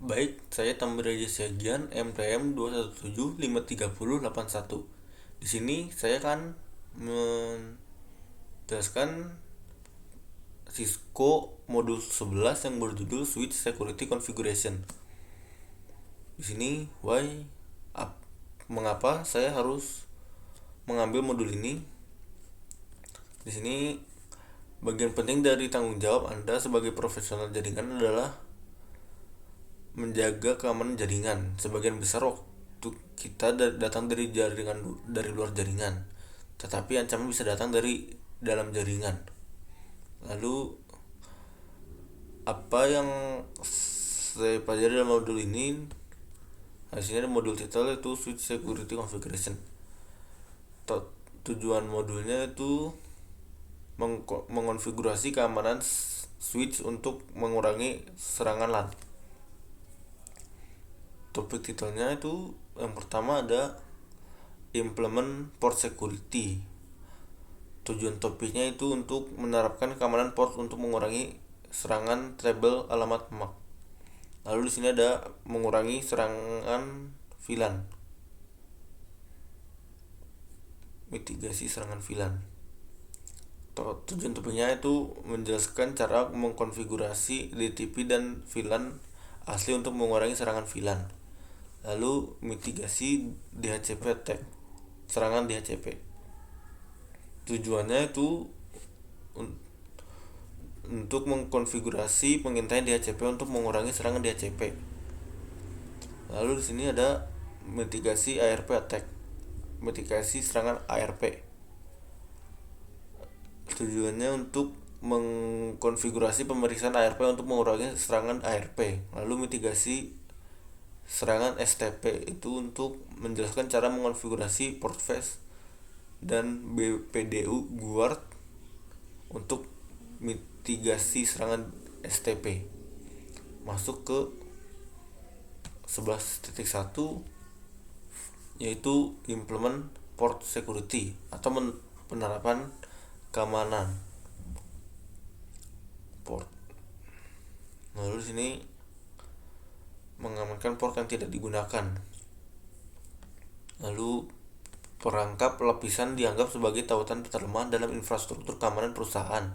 Baik, saya Tamir Reja Siagian, MTM 217538081. Di sini saya akan menjelaskan Cisco modul 11 yang berjudul Switch Security Configuration. Di sini mengapa saya harus mengambil modul ini? Di sini bagian penting dari tanggung jawab Anda sebagai profesional jaringan adalah menjaga keamanan jaringan. Sebagian besar waktu kita datang dari jaringan, dari luar jaringan, tetapi ancaman bisa datang dari dalam jaringan. Lalu apa yang saya pelajari dalam modul ini? Hasilnya ada modul titel itu Switch Security Configuration. Tujuan modulnya itu mengonfigurasi keamanan switch untuk mengurangi serangan LAN. Topik titelnya itu yang pertama ada implement port security. Tujuan topiknya itu untuk menerapkan keamanan port untuk mengurangi serangan trouble alamat MAC. Lalu di sini ada mengurangi serangan VLAN. Mitigasi serangan VLAN. Tujuan topiknya itu menjelaskan cara mengkonfigurasi DTP dan VLAN asli untuk mengurangi serangan VLAN. Lalu mitigasi DHCP attack, serangan DHCP. Tujuannya itu untuk mengkonfigurasi pengintaian DHCP untuk mengurangi serangan DHCP. Lalu di sini ada mitigasi ARP attack, mitigasi serangan ARP. Tujuannya untuk mengkonfigurasi pemeriksaan ARP untuk mengurangi serangan ARP. Lalu mitigasi serangan STP itu untuk menjelaskan cara mengonfigurasi portfase dan BPDU guard untuk mitigasi serangan STP. Masuk ke 11.1 yaitu implement port security atau penerapan keamanan port. Lalu di sini mengamankan port yang tidak digunakan. Lalu perangkap lapisan dianggap sebagai tautan terlemah dalam infrastruktur keamanan perusahaan.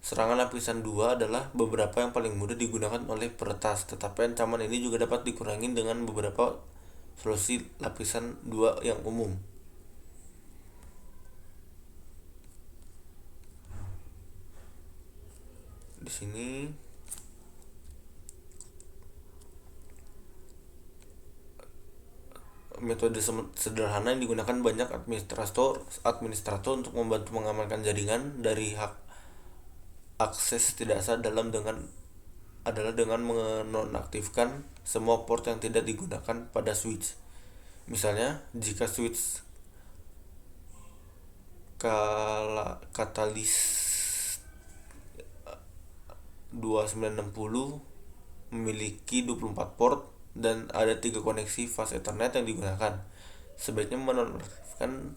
Serangan lapisan 2 adalah beberapa yang paling mudah digunakan oleh peretas, tetapi ancaman ini juga dapat dikurangi dengan beberapa solusi lapisan 2 yang umum. Di sini metode sederhana yang digunakan banyak administrator untuk membantu mengamankan jaringan dari akses tidak sah adalah dengan menonaktifkan semua port yang tidak digunakan pada switch. Misalnya, jika switch katalis 2960 memiliki 24 port dan ada 3 koneksi fast Ethernet yang digunakan, sebaiknya menonaktifkan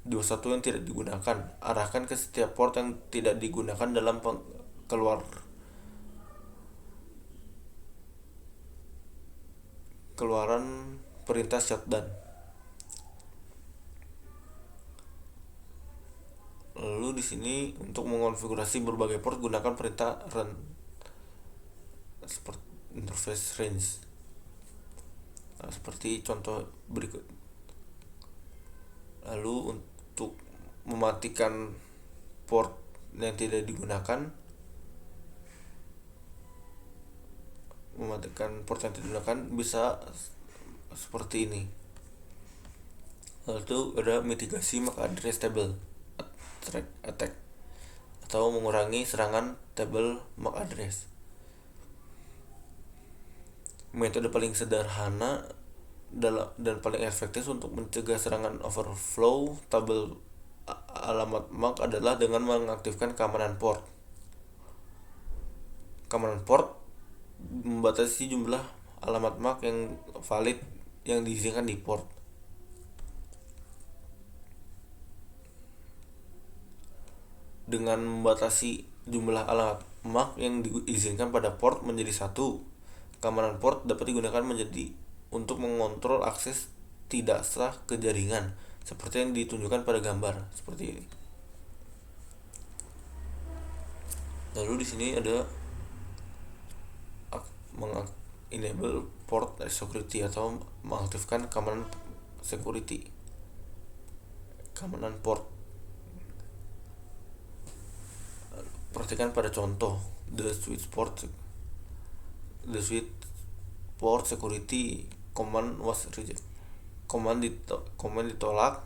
21 yang tidak digunakan. Arahkan ke setiap port yang tidak digunakan dalam keluaran perintah shutdown. Lalu di sini untuk mengonfigurasi berbagai port gunakan perintah run seperti interface range. Seperti contoh berikut. Lalu untuk mematikan port yang tidak digunakan, bisa seperti ini. Lalu ada mitigasi MAC address table attack atau mengurangi serangan table MAC address. Metode paling sederhana dan paling efektif untuk mencegah serangan overflow tabel alamat MAC adalah dengan mengaktifkan keamanan port. Keamanan port membatasi jumlah alamat MAC yang valid yang diizinkan di port. Dengan membatasi jumlah alamat MAC yang diizinkan pada port menjadi 1, Keamanan port dapat digunakan untuk mengontrol akses tidak sah ke jaringan, seperti yang ditunjukkan pada gambar seperti ini. Lalu di sini ada enable port security atau mengaktifkan keamanan security, keamanan port. Perhatikan pada contoh the switch port security command was rejected. Command ditolak.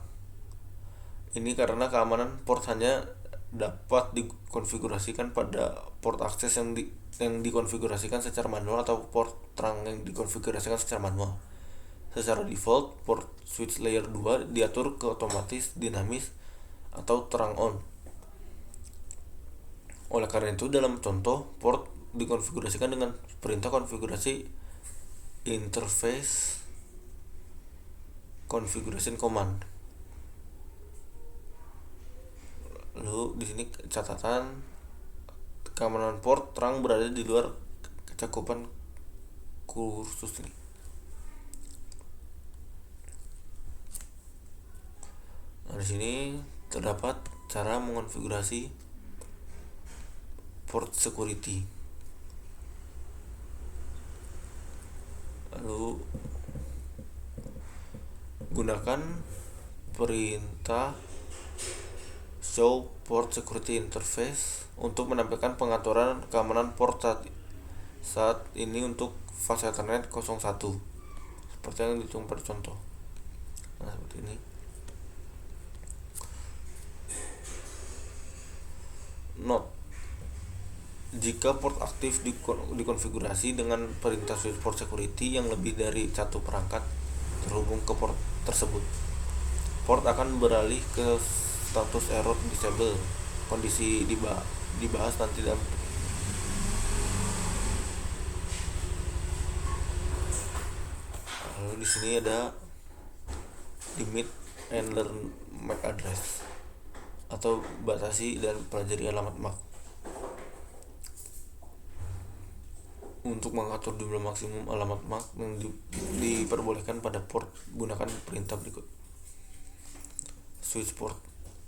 Ini karena keamanan port hanya dapat dikonfigurasikan pada port akses yang dikonfigurasikan secara manual atau port terang yang dikonfigurasikan secara manual. Secara default, port switch layer 2 diatur ke otomatis, dinamis, atau terang on. Oleh karena itu, dalam contoh, port dikonfigurasikan dengan perintah konfigurasi interface configuration command. Lalu di sini catatan, keamanan port terang berada di luar cakupan kursus ini. Nah, di sini terdapat cara mengonfigurasi port security. Lalu gunakan perintah show port security interface untuk menampilkan pengaturan keamanan port saat ini untuk fase Ethernet 01 seperti yang dihitung pada contoh. Nah, seperti ini. Note: jika port aktif dikonfigurasi dengan perintah switch port security yang lebih dari satu perangkat terhubung ke port tersebut, port akan beralih ke status error disable. Kondisi dibahas nanti dalam. Lalu di sini ada limit and learn MAC address atau batasi dan pelajari alamat MAC. Untuk mengatur jumlah maksimum alamat MAC yang diperbolehkan pada port, gunakan perintah berikut: switch port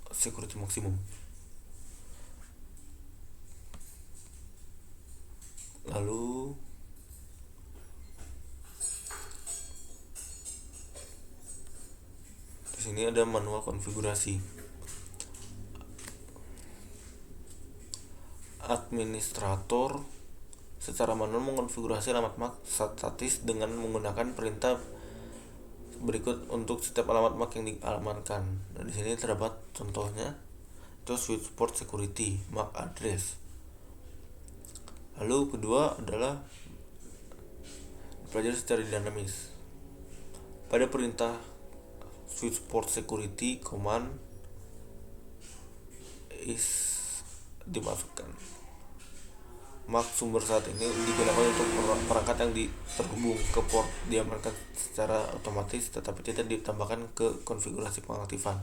security maksimum. Lalu di sini ada manual konfigurasi. Administrator secara manual mengonfigurasi alamat MAC statis dengan menggunakan perintah berikut untuk setiap alamat MAC yang dialamatkan. Dan di sini terdapat contohnya, itu switch port security MAC address. Lalu kedua adalah dipelajari secara dinamis. Pada perintah switch port security command is dimasukkan. MAC sumber saat ini digunakan untuk perangkat yang terhubung ke port diamankan secara otomatis, tetapi tidak ditambahkan ke konfigurasi pengaktifan.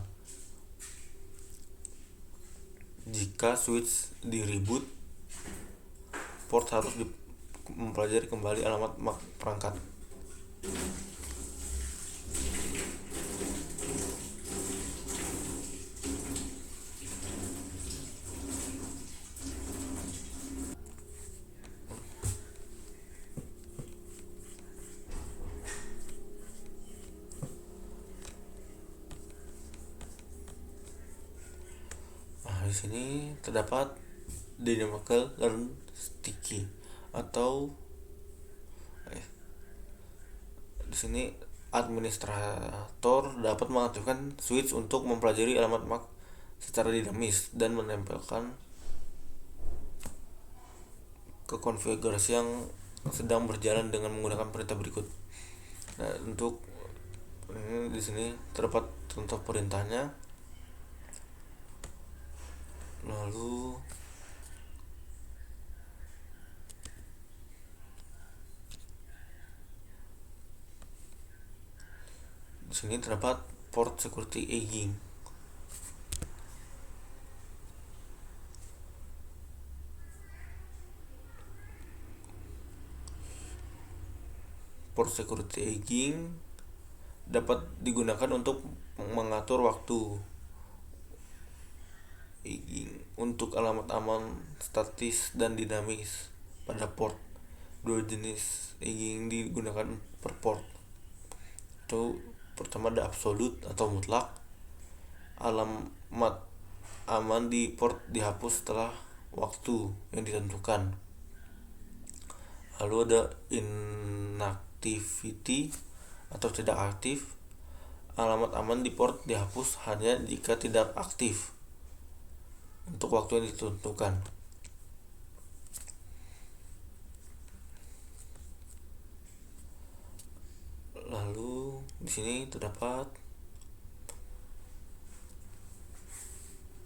Jika switch di reboot, port harus mempelajari kembali alamat MAC perangkat. Di sini terdapat dynamical learn sticky atau di sini administrator dapat mengaktifkan switch untuk mempelajari alamat MAC secara dinamis dan menempelkan ke konfigurasi yang sedang berjalan dengan menggunakan perintah berikut. Nah, untuk ini di sini terdapat contoh perintahnya. Lalu di sini terdapat port security aging. Port security aging dapat digunakan untuk mengatur waktu untuk alamat aman statis dan dinamis pada port. Dua jenis aging digunakan per port. Itu pertama ada absolut atau mutlak. Alamat aman di port dihapus setelah waktu yang ditentukan. Lalu ada inactivity atau tidak aktif. Alamat aman di port dihapus hanya jika tidak aktif untuk waktu yang ditentukan. Lalu di sini terdapat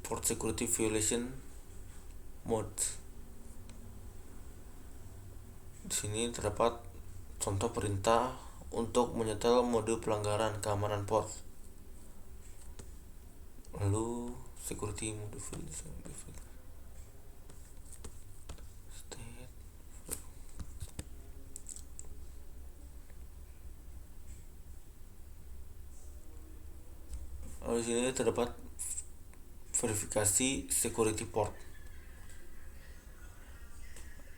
port security violation modes. Di sini terdapat contoh perintah untuk menyetel mode pelanggaran keamanan port. Lalu security mode violation state. Lalu di sini terdapat verifikasi security port.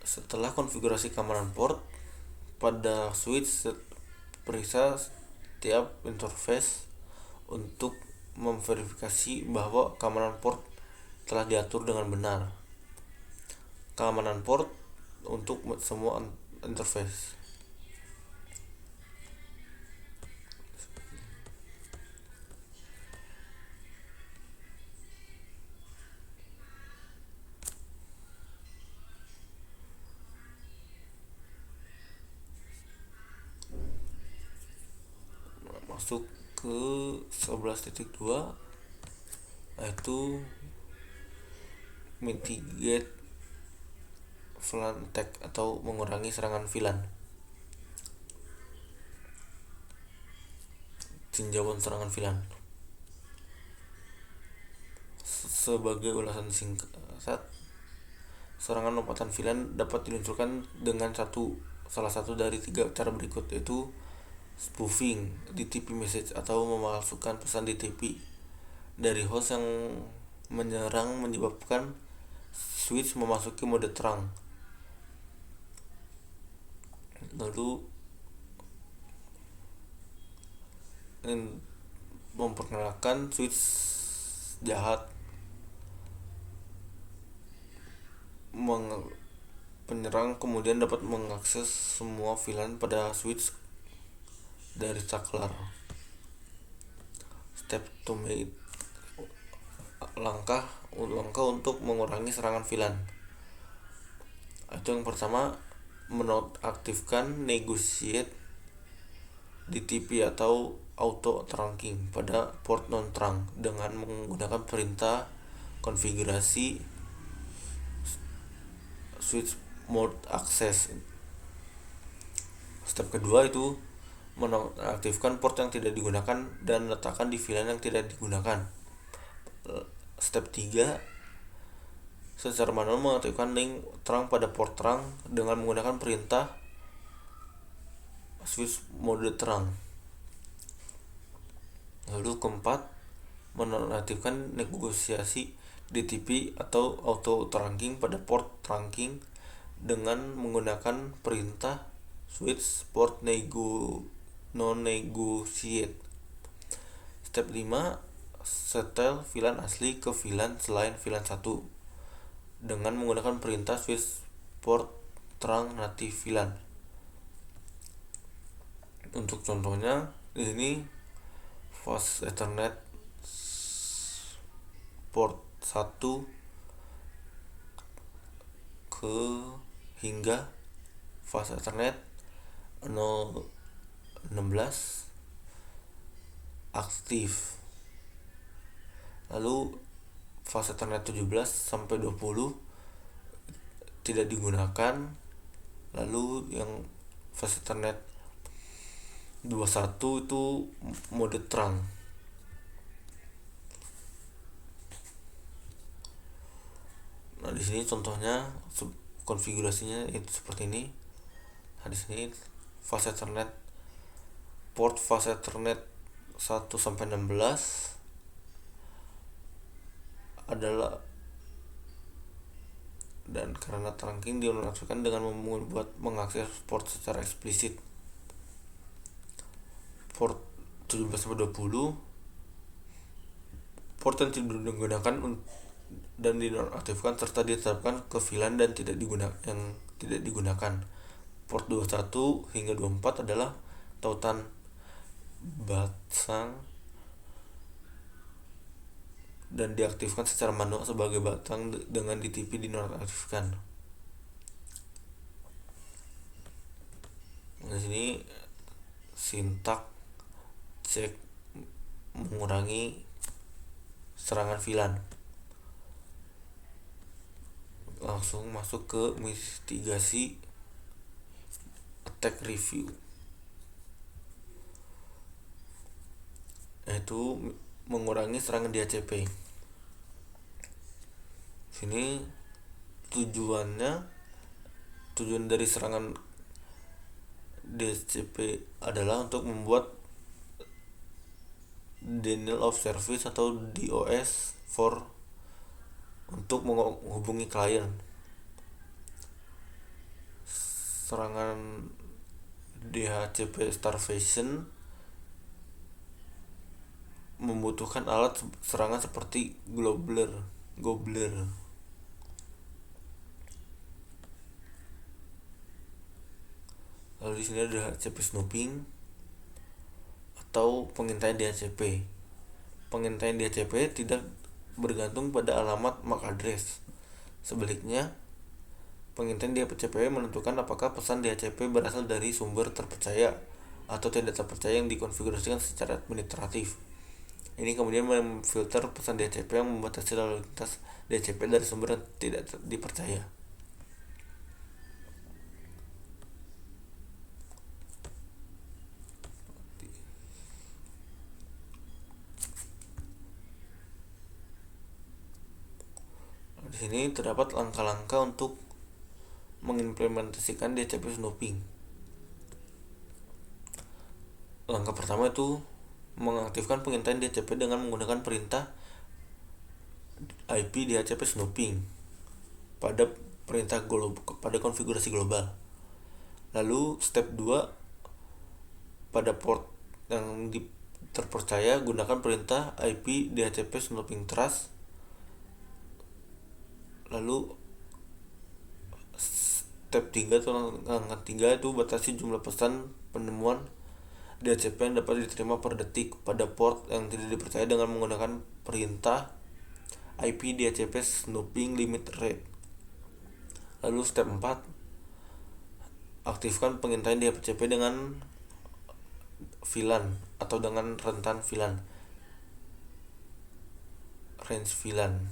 Setelah konfigurasi keamanan port pada switch, periksa setiap interface untuk memverifikasi bahwa keamanan port telah diatur dengan benar. Keamanan port untuk semua interface. Masuk ke 11.2 yaitu mitigate VLAN attack atau mengurangi serangan VLAN. Tinjauan serangan VLAN. Sebagai ulasan singkat, serangan lompatan VLAN dapat diluncurkan dengan salah satu dari 3 cara berikut, yaitu spoofing DTP message atau memalsukan pesan DTP dari host yang menyerang menyebabkan switch memasuki mode terang. Lalu memperkenalkan switch jahat. Penyerang kemudian dapat mengakses semua VLAN pada switch dari saklar. Step to make, langkah untuk mengurangi serangan VLAN. Itu yang pertama, menonaktifkan negotiate DTP atau auto trunking pada port non trunk dengan menggunakan perintah konfigurasi switch mode access. Step kedua itu menonaktifkan port yang tidak digunakan dan letakkan di VLAN yang tidak digunakan. Step 3, secara manual mengaktifkan link terang pada port terang dengan menggunakan perintah switch mode terang. Lalu keempat, menonaktifkan negosiasi DTP atau auto trunking pada port trunking dengan menggunakan perintah switch port non-negotiate. Step 5, setel VLAN asli ke VLAN selain VLAN 1 dengan menggunakan perintah switch port terang native VLAN. Untuk contohnya di sini fast Ethernet port 1 ke hingga fast Ethernet 016 aktif. Lalu fast Ethernet 17 sampai 20 tidak digunakan. Lalu yang fast Ethernet 21 itu mode terang. Nah, di sini contohnya konfigurasinya itu seperti ini. Nah, di sini fast Ethernet port fase Ethernet 1 sampai 16 adalah, dan karena trunking dinonaktifkan dengan membuat mengakses port secara eksplisit. Port 17-20 port yang tidak digunakan dan dinonaktifkan serta ditetapkan ke VLAN dan tidak digunakan. Port 21 hingga 24 adalah tautan batang dan diaktifkan secara manual sebagai batang dengan DTP dinonaktifkan. Di sini sintak cek mengurangi serangan VLAN. Langsung masuk ke mitigasi attack review, yaitu mengurangi serangan DHCP. Sini tujuan dari serangan DHCP adalah untuk membuat denial of service atau DOS untuk menghubungi klien. Serangan DHCP starvation membutuhkan alat serangan seperti Gobbler. Lalu di sini ada DHCP snooping atau pengintaian DHCP. Pengintaian DHCP tidak bergantung pada alamat MAC address. Sebaliknya, pengintaian DHCP menentukan apakah pesan DHCP berasal dari sumber terpercaya atau tidak terpercaya yang dikonfigurasikan secara administratif. Ini kemudian memfilter pesan DHCP yang membatasi lalu lintas DHCP dari sumber yang tidak dipercaya. Di sini terdapat langkah-langkah untuk mengimplementasikan DHCP snooping. Langkah pertama itu mengaktifkan pengintaian DHCP dengan menggunakan perintah IP DHCP snooping pada pada konfigurasi global. Lalu step 2, pada port yang terpercaya gunakan perintah IP DHCP snooping trust. Lalu step 3 atau langkah 3 itu batasi jumlah pesan penemuan DHCP yang dapat diterima per detik pada port yang tidak dipercaya dengan menggunakan perintah IP DHCP snooping limit rate. Lalu step 4, aktifkan pengintaian DHCP dengan VLAN atau dengan rentan VLAN, range VLAN,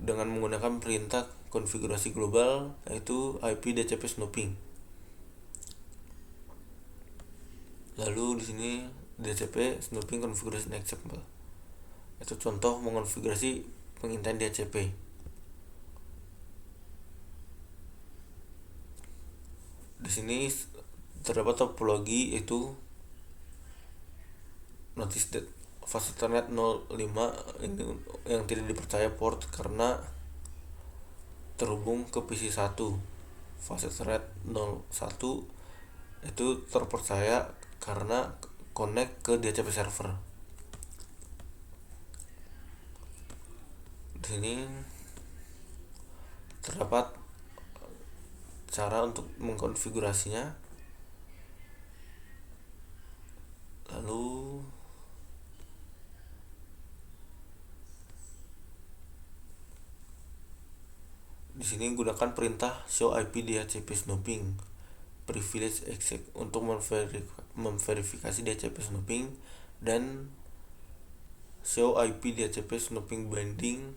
dengan menggunakan perintah konfigurasi global yaitu IP DHCP snooping. Lalu di sini DHCP snooping configuration example. Itu contoh mengonfigurasi pengintaian DHCP. Di sini terdapat topologi yaitu notice that fase Ethernet 05 yang tidak dipercaya port karena terhubung ke PC 1. Fase Ethernet 01 itu terpercaya karena connect ke DHCP server. Di sini terdapat cara untuk mengkonfigurasinya. Lalu di sini gunakan perintah show IP DHCP snooping privilege exec untuk memverifikasi DHCP snooping dan show IP DHCP snooping binding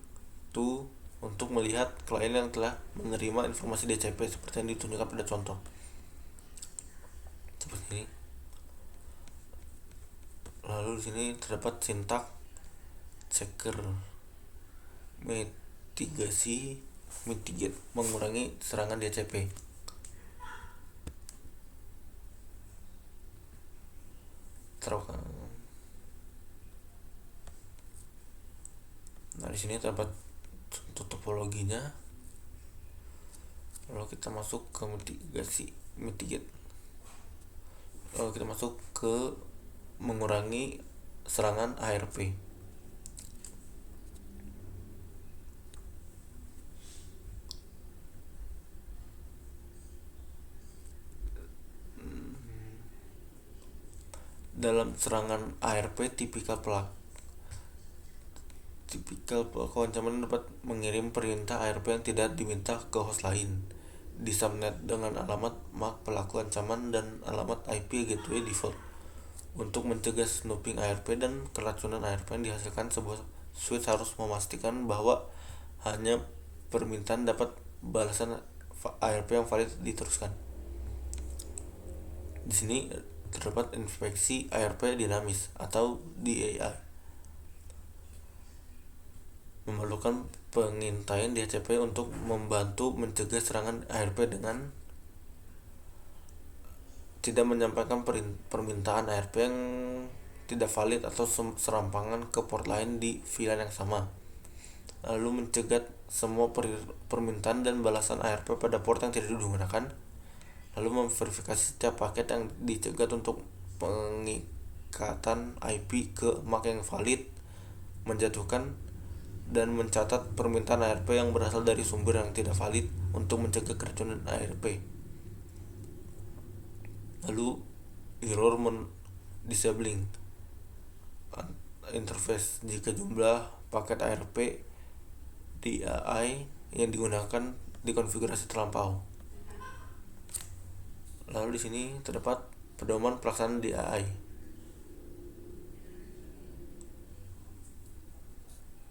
to untuk melihat klien yang telah menerima informasi DHCP seperti yang ditunjukkan pada contoh. Seperti ini. Lalu di sini terdapat sintak checker mitigate mengurangi serangan DHCP. Nah, di sini terdapat topologinya. Lalu kita masuk ke mitigate. Lalu kita masuk ke mengurangi serangan ARP. Dalam serangan ARP, tipikal pelaku ancaman dapat mengirim perintah ARP yang tidak diminta ke host lain di subnet dengan alamat MAC pelaku ancaman dan alamat IP gateway default. Untuk mencegah snooping ARP dan keracunan ARP yang dihasilkan, sebuah switch harus memastikan bahwa hanya permintaan dapat balasan ARP yang valid diteruskan. Di sini terdapat inspeksi ARP dinamis atau DAI, memerlukan pengintaian DHCP untuk membantu mencegah serangan ARP dengan tidak menyampaikan permintaan ARP yang tidak valid atau serampangan ke port lain di VLAN yang sama, lalu mencegah semua permintaan dan balasan ARP pada port yang tidak digunakan, lalu memverifikasi setiap paket yang dicegat untuk pengikatan IP ke MAC yang valid, menjatuhkan dan mencatat permintaan ARP yang berasal dari sumber yang tidak valid untuk mencegah keracunan ARP. Lalu error disabling interface jika jumlah paket ARP DAI yang digunakan dikonfigurasi terlampau. Lalu di sini terdapat pedoman pelaksanaan DAI.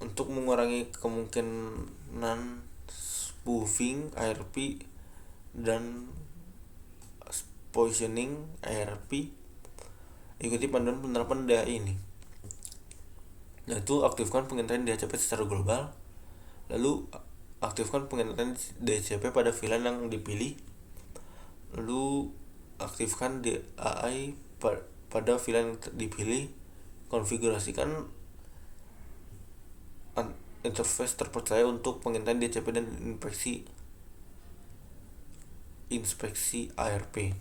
Untuk mengurangi kemungkinan spoofing ARP dan poisoning ARP, ikuti panduan penerapan DAI ini, yaitu aktifkan pengintaian DHCP secara global, lalu aktifkan pengintaian DHCP pada VLAN yang dipilih, lalu aktifkan DAI pada VLAN yang dipilih, konfigurasikan interface terpercaya untuk pengintaian DHCP dan inspeksi ARP.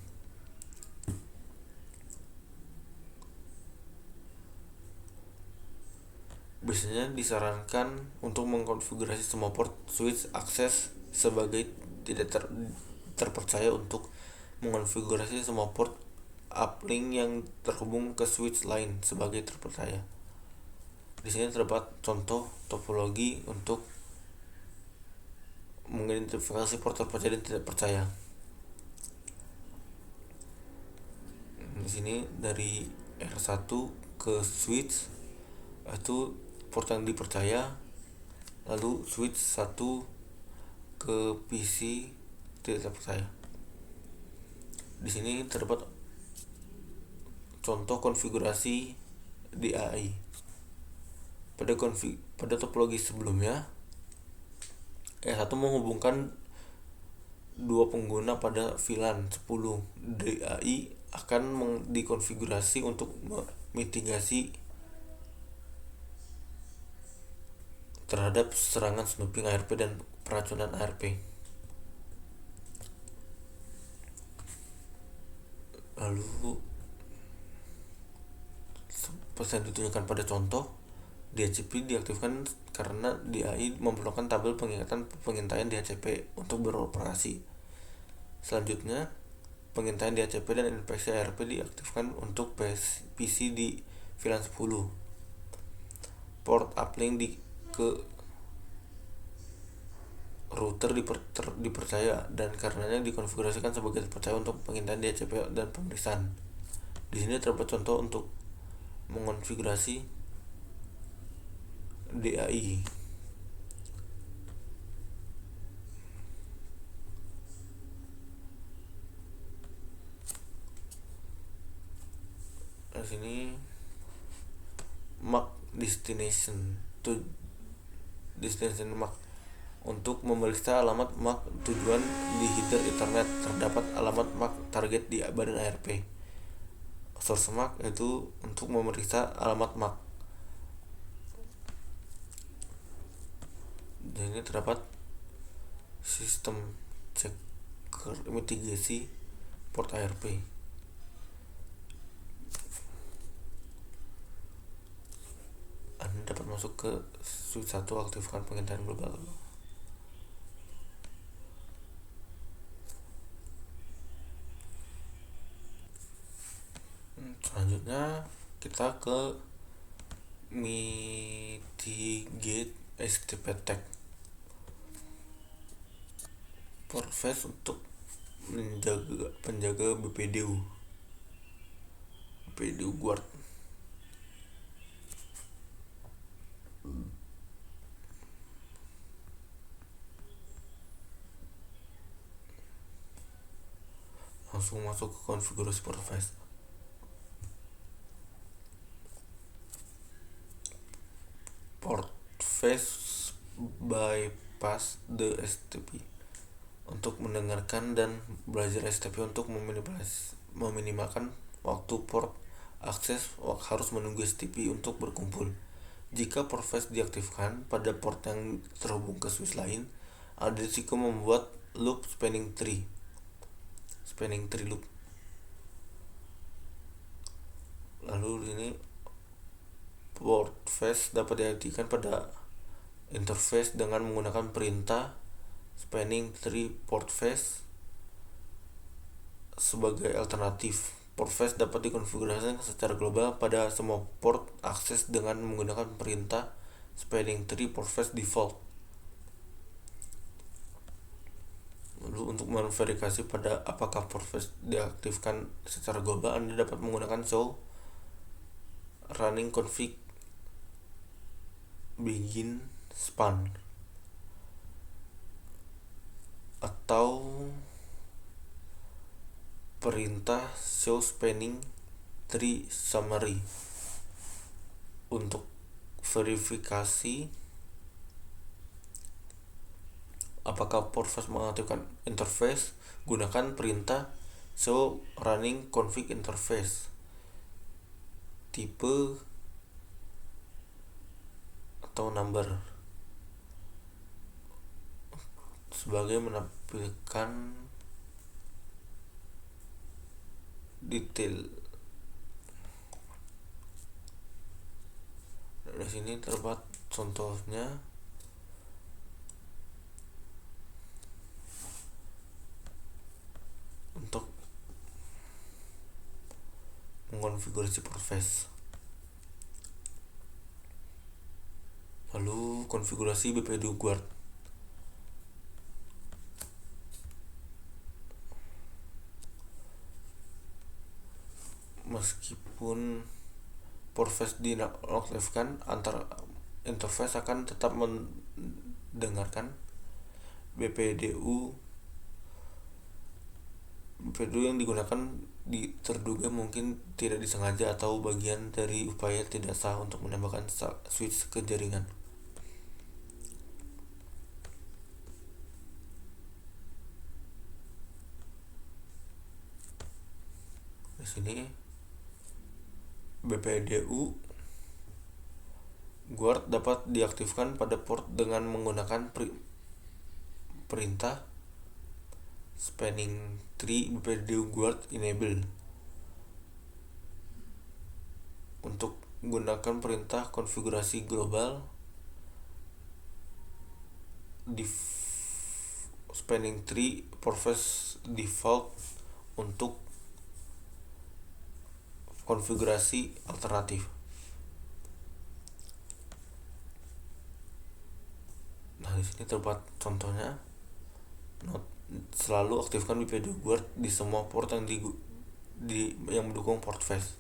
Biasanya disarankan untuk mengkonfigurasi semua port switch akses sebagai tidak terpercaya untuk mengonfigurasi semua port uplink yang terhubung ke switch lain sebagai terpercaya. Di sini terdapat contoh topologi untuk mengidentifikasi port terpercaya dan tidak percaya. Di sini dari R1 ke switch itu port yang dipercaya, lalu switch 1 ke PC tidak terpercaya. Di sini terdapat contoh konfigurasi DAI. Pada topologi sebelumnya, R1 menghubungkan dua pengguna pada VLAN 10. DAI akan dikonfigurasi untuk mitigasi terhadap serangan snooping ARP dan peracunan ARP. Lalu seperti yang ditunjukkan pada contoh, DHCP diaktifkan karena DAI memerlukan tabel pengintaian DHCP untuk beroperasi. Selanjutnya, pengintaian DHCP dan inspeksi ARP diaktifkan untuk PC di VLAN 10. Port uplink ke router dipercaya dan karenanya dikonfigurasikan sebagai terpercaya untuk pengintaian DHCP dan pemeriksaan. Di sini terdapat contoh untuk mengonfigurasi DAI. Di sini MAC destination MAC untuk memeriksa alamat MAC tujuan di header Ethernet. Terdapat alamat MAC target di badan ARP. source MAC yaitu untuk memeriksa alamat MAC. Dan ini terdapat sistem checker mitigasi port ARP. Anda dapat masuk ke switch 1, aktifkan pengintaian global. Selanjutnya kita ke mitigate HTTP attack. Portfase untuk penjaga BPDU guard. Langsung masuk ke konfigurasi portfase. Portfase bypass the HTTP untuk mendengarkan dan belajar HTTP untuk meminimalkan waktu port akses harus menunggu HTTP untuk berkumpul. Jika portfase diaktifkan pada port yang terhubung ke switch lain, ada risiko membuat loop spanning tree loop. Lalu ini portfase dapat diaktifkan pada interface dengan menggunakan perintah spanning tree portfase. Sebagai alternatif, portfase dapat dikonfigurasikan secara global pada semua port akses dengan menggunakan perintah spanning tree portfase default. Lalu untuk memverifikasi pada apakah portfase diaktifkan secara global, Anda dapat menggunakan show running config begin span atau perintah show spanning tree summary. Untuk verifikasi apakah portfase mengaktifkan interface, gunakan perintah show running config interface tipe atau number sebagai menampilkan detail. Di sini terdapat contohnya. Untuk mengonfigurasi portfase, lalu konfigurasi BPDU guard. Meskipun portfase dinonaktifkan, antar interface akan tetap mendengarkan BPDU yang digunakan terduga mungkin tidak disengaja atau bagian dari upaya tidak sah untuk menambahkan switch ke jaringan. Di sini BPDU guard dapat diaktifkan pada port dengan menggunakan perintah spanning tree BPDU guard enable. Untuk gunakan perintah konfigurasi global spanning tree portfase default untuk konfigurasi alternatif. Nah, di sini terdapat contohnya. Selalu aktifkan BPDU guard di semua port yang mendukung portfase.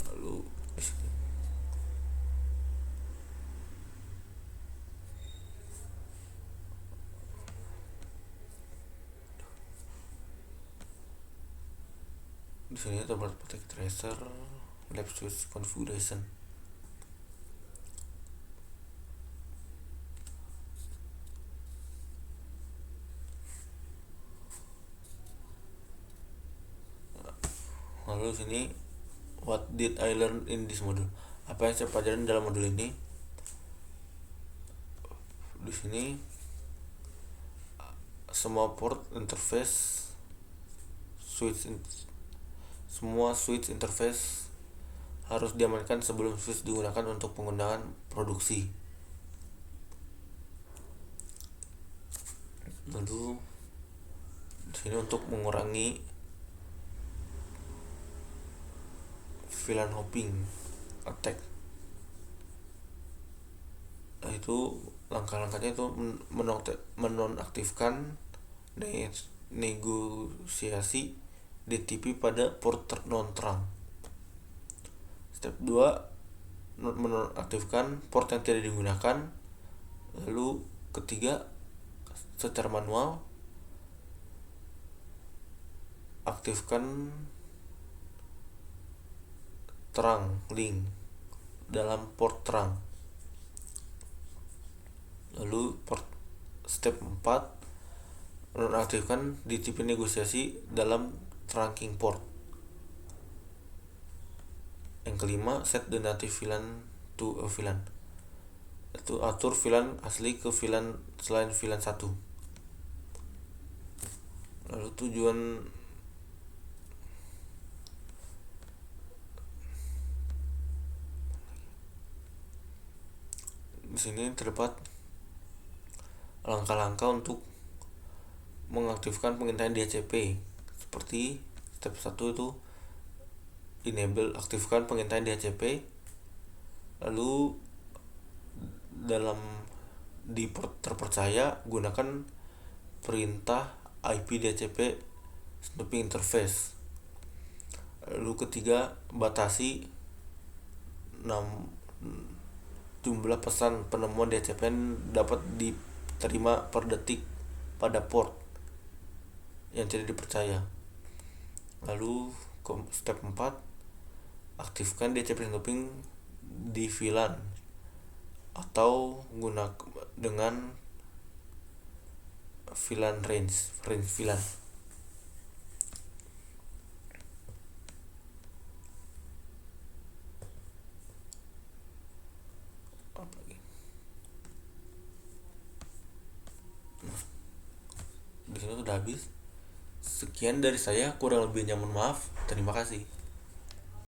Lalu di sini terdapat packet tracer, lab switch configuration. Lalu sini what did I learn in this module? Apa yang saya pelajari dalam modul ini? Di sini semua port interface semua switch interface harus diamankan sebelum switch digunakan untuk penggunaan produksi. Lalu di sini untuk mengurangi VLAN hopping attack, itu langkah-langkahnya itu menonaktifkan negosiasi DTP pada port non-terang. Step 2, menonaktifkan port yang tidak digunakan. Lalu ketiga, secara manual aktifkan terang link dalam port terang. Lalu step 4, menonaktifkan DTP negosiasi dalam trunking port. Yang kelima, set the native VLAN to a VLAN. Itu atur VLAN asli ke VLAN selain VLAN 1. Lalu tujuan di sini terdapat langkah-langkah untuk mengaktifkan pengintaian DHCP. Seperti step 1 itu enable, aktifkan pengintaian DHCP. Lalu di port terpercaya gunakan perintah IP DHCP snooping interface. Lalu ketiga, batasi jumlah pesan penemuan DHCP yang dapat diterima per detik pada port yang tidak dipercaya. Lalu step 4, aktifkan DHCP snooping di VLAN atau dengan VLAN range VLAN. Di sini sudah habis. Sekian dari saya, kurang lebihnya mohon maaf. Terima kasih.